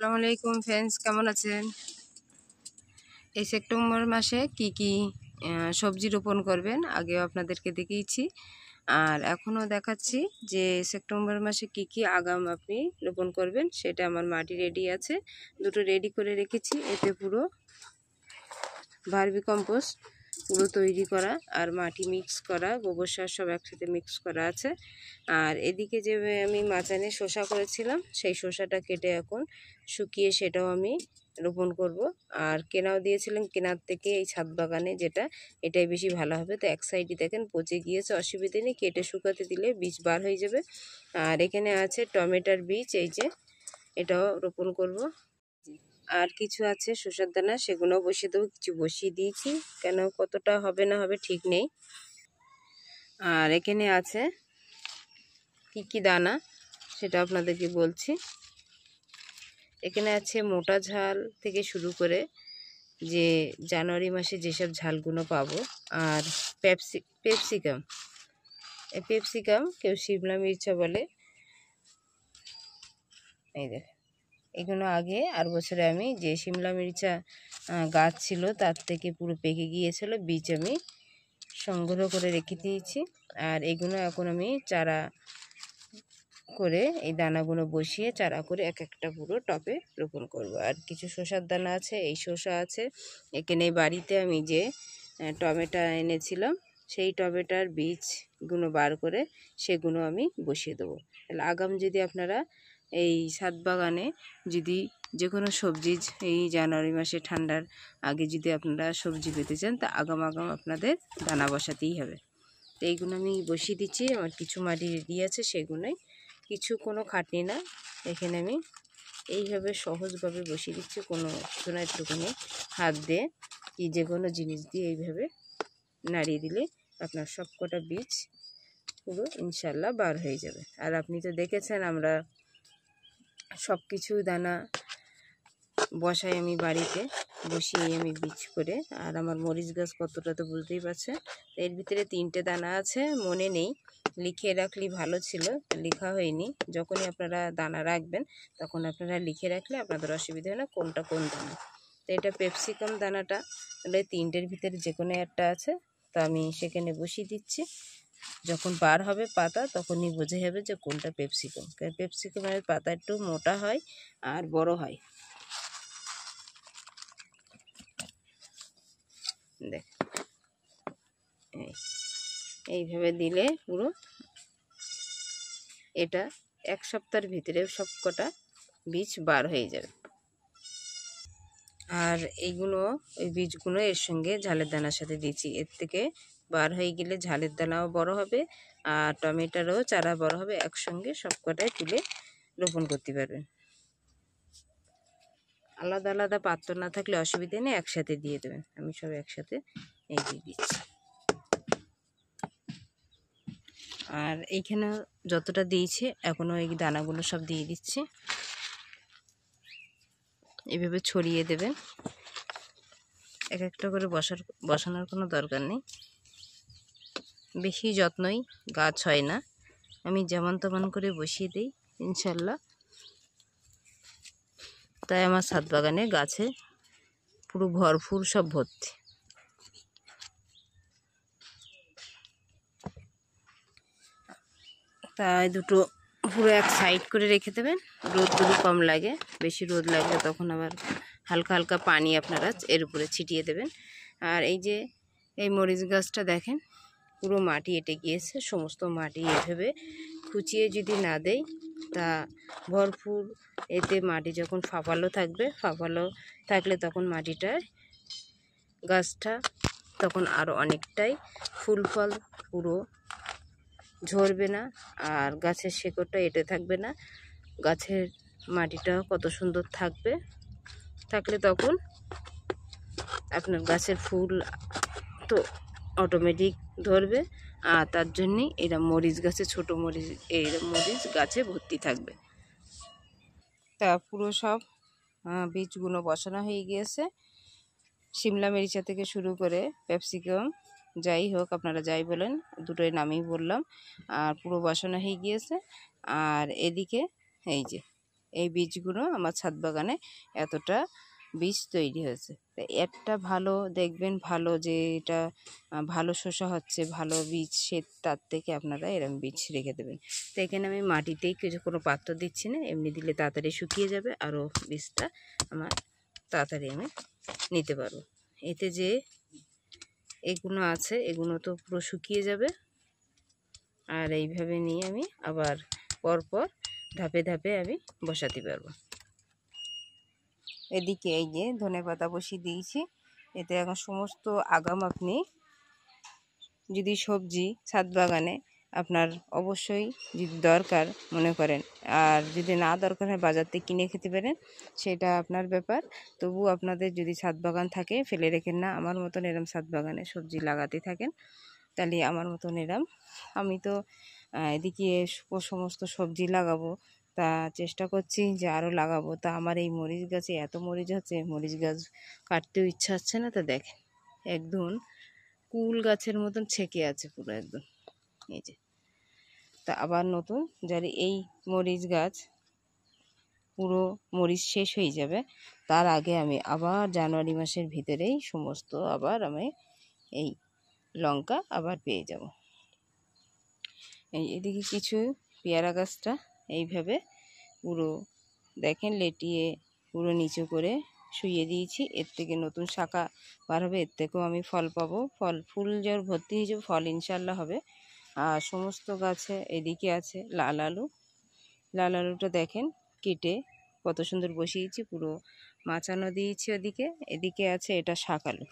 আসসালামু আলাইকুম ফ্রেন্ডস, কেমন আছেন? এই সেপ্টেম্বর মাসে কি সবজি রোপণ করবেন আগেও আপনাদেরকে দেখিয়েছি, আর এখনও দেখাচ্ছি যে সেপ্টেম্বর মাসে কি আগাম আপনি রোপণ করবেন। সেটা আমার মাটি রেডি আছে, দুটো রেডি করে রেখেছি। এতে পুরো ভার্মি কম্পোস্ট পুরো তৈরি করা আর মাটি মিক্স করা, গোবর সার সব একসাথে মিক্স করা আছে। আর এদিকে যে আমি মাচানে শসা করেছিলাম, সেই শসাটা কেটে এখন শুকিয়ে সেটাও আমি রোপণ করব। আর কেনাও দিয়েছিলাম, কেনার থেকে এই ছাদ বাগানে যেটা, এটাই বেশি ভালো হবে। তো এক সাইডে দেখেন পচে গিয়েছে, অসুবিধে নেই, কেটে শুকাতে দিলে বীজ বার হয়ে যাবে। আর এখানে আছে টমেটোর বীজ, এই যে এটাও রোপণ করব। আর কিছু আছে শসার দানা, সেগুলো বসিয়ে দেবো, কিছু বসিয়ে দিয়েছি, কেন কতটা হবে না হবে ঠিক নেই। আর এখানে আছে কি দানা সেটা আপনাদেরকে বলছি। এখানে আছে মোটা ঝাল থেকে শুরু করে যে জানুয়ারি মাসে যেসব ঝালগুলো পাবো, আর পেপসিকাম, এই পেপসিকাম কেউ শিমলা মির্চা বলে। এই দেখ, এগুলো আগে আর বছরে আমি যে শিমলা মির্চা গাছ ছিল তার থেকে পুরো পেকে গিয়েছিল, বীজ আমি সংগ্রহ করে রেখে দিয়েছি। আর এগুলো এখন আমি চারা করে এই দানাগুলো বসিয়ে চারা করে এক একটা পুরো টবে রোপণ করব। আর কিছু শসার দানা আছে, এই শসা আছে। এখানে বাড়িতে আমি যে টমেটো এনেছিলাম, সেই টমেটোর বীজগুলো বার করে সেগুলো আমি বসিয়ে দেবো। তাহলে আগাম যদি আপনারা এই ছাদ বাগানে যদি যে কোনো সবজি এই জানুয়ারি মাসে ঠান্ডার আগে যদি আপনারা সবজি পেতে চান, তা আগাম আপনাদের দানা বসাতেই হবে। তো এইগুলো আমি বসিয়ে দিচ্ছি, আমার কিছু মাটি রেডি আছে, সেগুলোই কিছু কোনো খাটনি না। এখানে আমি এইভাবে সহজভাবে বসিয়ে দিচ্ছি, কোনো কিছু না, একটুখানি হাত দিয়ে কি যে কোনো জিনিস দিয়ে এইভাবে নাড়িয়ে দিলে আপনার সব কটা বীজ পুরো ইনশাল্লাহ বার হয়ে যাবে। আর আপনি তো দেখেছেন আমরা সব কিছু দানা বসাই আমি বাড়িতে, বসিয়ে আমি বীজ করে। আর আমার মরিচ গাছ কতটা তো বুঝতেই পারছেন। এর ভিতরে 3টে দানা আছে, মনে নেই, লিখে রাখলে ভালো ছিল, লেখা হয়নি। যখনই আপনারা দানা রাখবেন তখন আপনারা লিখে রাখলে আপনাদের অসুবিধা হয় না কোনটা কোন দানা। তো এটা পেপসিকাম দানাটা, তাহলে 3টের ভিতরে যে কোনো একটা আছে, তো আমি সেখানে বসিয়ে দিচ্ছি। যখন বার হবে পাতা তখনই বোঝা যাবে যে কোনটা পেপসিকাম। কারণ পেপসিকামের পাতা একটু মোটা হয় আর বড় হয়। দেখ, এইভাবে দিলে পুরো এটা 1 সপ্তাহের ভিতরে সব কটা বীজ বার হয়ে যাবে। আর এইগুলো, ওই বীজগুলো এর সঙ্গে ঝালের দানার সাথে দিচ্ছি, এর থেকে বার হয়ে গেলে ঝালের দানাও বড় হবে আর টমেটোরও চারা বড় হবে, একসঙ্গে সব কটাই তুলে রোপণ করতে পারবেন। আলাদা আলাদা পাত্র না থাকলে অসুবিধে নেই, একসাথে দিয়ে দেবেন। আমি সব একসাথে এই দিয়ে দিচ্ছি। আর এইখানে যতটা দিয়েছি এখনও এই দানাগুলো সব দিয়ে দিচ্ছি, এভাবে ছড়িয়ে দেবেন। এক একটা করে বসানোর কোনো দরকার নেই, বেশি যত্নই গাছ হয় না, আমি যেমন তেমন করে বসিয়ে দিই ইনশাল্লাহ। তাই আমার ছাদ বাগানে গাছে পুরো ভরপুর, সব ভর্তি। তাই দুটো পুরো এক সাইড করে রেখে দেবেন, রোদ যদি কম লাগে, বেশি রোদ লাগলে তখন আবার হালকা হালকা পানি আপনারা এর উপরে ছিটিয়ে দেবেন। আর এই যে এই মরিচ গাছটা দেখেন পুরো মাটি এঁটে গিয়েছে, সমস্ত মাটি এভাবে খুঁচিয়ে যদি না দেই তা ভরপুর, এতে মাটি যখন ফাঁপালো থাকলে তখন মাটিটায় গাছটা তখন আরও অনেকটাই ফুল ফল পুরো ঝরবে না, আর গাছের শেকড়টা এঁটে থাকবে না, গাছের মাটিটাও কত সুন্দর থাকলে তখন আপনার গাছের ফুল তো অটোমেটিক ধরবে। আর তার জন্যই এরা মরিচ গাছে, ছোটো মরিচ, এইরকম মরিচ গাছে ভর্তি থাকবে। তা পুরো সব বীজগুলো বসানো হয়ে গিয়েছে, শিমলা মির্চা থেকে শুরু করে ক্যাপসিকাম, যাই হোক আপনারা যাই বলেন, দুটোই নামই বললাম। আর পুরো বসানো হয়ে গিয়েছে। আর এদিকে এই যে এই বীজগুলো আমার ছাদ বাগানে এতটা বীজ তৈরি হয়েছে। তো একটা ভালো দেখবেন, ভালো যে এটা ভালো শসা হচ্ছে, ভালো বীজ, সে তার থেকে আপনারা এরম বীজ রেখে দেবেন। তো এখানে আমি মাটিতেই কিছু কোনো পাত্র দিচ্ছি না, এমনি দিলে তাড়াতাড়ি শুকিয়ে যাবে, আরও বীজটা আমার তাড়াতাড়ি আমি নিতে পারবো। এতে যে এগুলো আছে এগুলো তো পুরো শুকিয়ে যাবে। আর এইভাবে নিয়ে আমি আবার পরপর ধাপে ধাপে আমি বসাতে পারবো। এদিকে এই যে ধনেপাতা বসিয়ে দিয়েছি, এতে এখন সমস্ত আগাম আপনি যদি সবজি ছাদ বাগানে আপনার অবশ্যই যদি দরকার মনে করেন, আর যদি না দরকার হয় বাজার থেকে কিনে খেতে পারেন, সেটা আপনার ব্যাপার। তবু আপনাদের যদি ছাদ বাগান থাকে ফেলে রেখেন না, আমার মতন এরম ছাদ বাগানে সবজি লাগাতে থাকেন, তাহলে আমার মতন এরম আমি তো এদিকে সমস্ত সবজি লাগাবো, তা চেষ্টা করছি যে আরও লাগাবো। তা আমার এই মরিচ গাছে এত মরিচ হচ্ছে, মরিচ গাছ কাটতেও ইচ্ছা হচ্ছে না। তা দেখেন একদম কুল গাছের মতন ছেকে আছে পুরো একদম, এই যে। তা আবার নতুন যারা এই মরিচ গাছ পুরো মরিচ শেষ হয়ে যাবে, তার আগে আমি আবার জানুয়ারি মাসের ভিতরেই সমস্ত আবার আমি এই লঙ্কা আবার পেয়ে যাব। এই এদিকে কিছু পেয়ারা গাছটা এইভাবে পুরো দেখেন লেটিয়ে পুরো নিচু করে শুইয়ে দিয়েছি, এর থেকে নতুন শাখা বার হবে, এর থেকেও আমি ফল পাবো, ফুল যার ভর্তি হয়ে যাবে, ফল ইনশাল্লাহ হবে। আর সমস্ত গাছে এদিকে আছে লাল আলু, লাল আলুটা দেখেন কেটে কত সুন্দর বসিয়েছি, পুরো মাচানো দিয়েছি ওদিকে। এদিকে আছে এটা শাক আলু,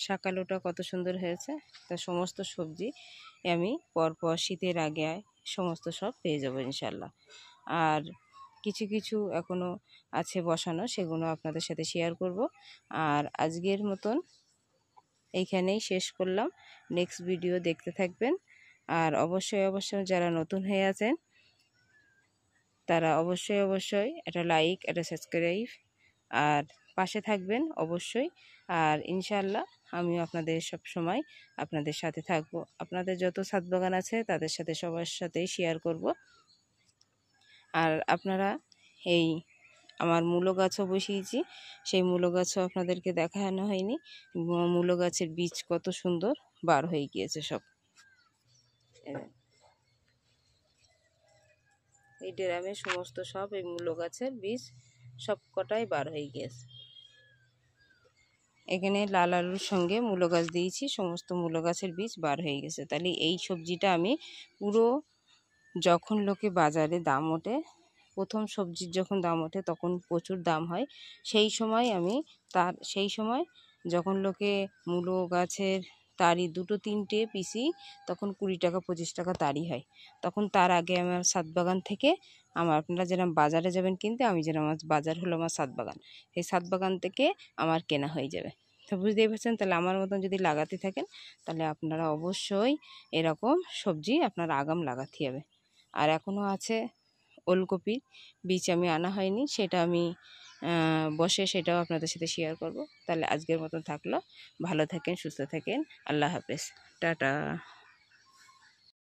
শাক আলুটা কত সুন্দর হয়েছে। তা সমস্ত সবজি আমি পরপর শীতের আগে সমস্ত সব পেয়ে যাবো ইনশাল্লাহ। আর কিছু কিছু এখনও আছে বসানো, সেগুলো আপনাদের সাথে শেয়ার করব। আর আজকের মতন এইখানেই শেষ করলাম, নেক্সট ভিডিও দেখতে থাকবেন। আর অবশ্যই অবশ্যই যারা নতুন হয়ে আছেন তারা অবশ্যই একটা লাইক, একটা সাবস্ক্রাইব আর পাশে থাকবেন অবশ্যই। আর ইনশাল্লাহ আমিও আপনাদের সব সময় আপনাদের সাথে থাকব, আপনাদের যত ছাদ বাগান আছে তাদের সাথে সবার সাথেই শেয়ার করব। আর আপনারা এই আমার মূলো গাছও বসিয়েছি, সেই মূলো গাছও আপনাদেরকে দেখানো হয়নি, মূলো গাছের বীজ কত সুন্দর বার হয়ে গিয়েছে সব। এই ড্রামে সমস্ত সব এই মূলো গাছের বীজ সব কটাই বার হয়ে গিয়েছে। এখানে লাল আলুর সঙ্গে মূলো গাছ দিয়েছি, সমস্ত মূলো গাছের বীজ বার হয়ে গেছে। তাহলে এই সবজিটা আমি পুরো, যখন লোকে বাজারে দাম ওঠে, প্রথম সবজির যখন দাম ওঠে তখন প্রচুর দাম হয়, সেই সময় যখন লোকে মূলো গাছের তারি দুটো তিনটে পিসি তখন 20 টাকা 25 টাকা তারি হয়, তখন তার আগে আমার ছাদ বাগান থেকে আপনারা যেরকম বাজারে যাবেন কিনতে, আমি যেরকম আমার বাজার হলো আমার ছাদ বাগান, সেই ছাদ বাগান থেকে আমার কেনা হয়ে যাবে। তো বুঝতেই পারছেন, তাহলে আমার মতন যদি লাগাতে থাকেন তাহলে আপনারা অবশ্যই এরকম সবজি আপনার আগাম লাগাতে হবে। আর এখনও আছে ওলকপির বীজ, আমি আনা হয়নি, সেটা আমি বসে সেটাও আপনাদের সাথে শেয়ার করব। তাহলে আজকের মতন থাকলো, ভালো থাকেন, সুস্থ থাকেন, আল্লাহ হাফেজ, টাটা।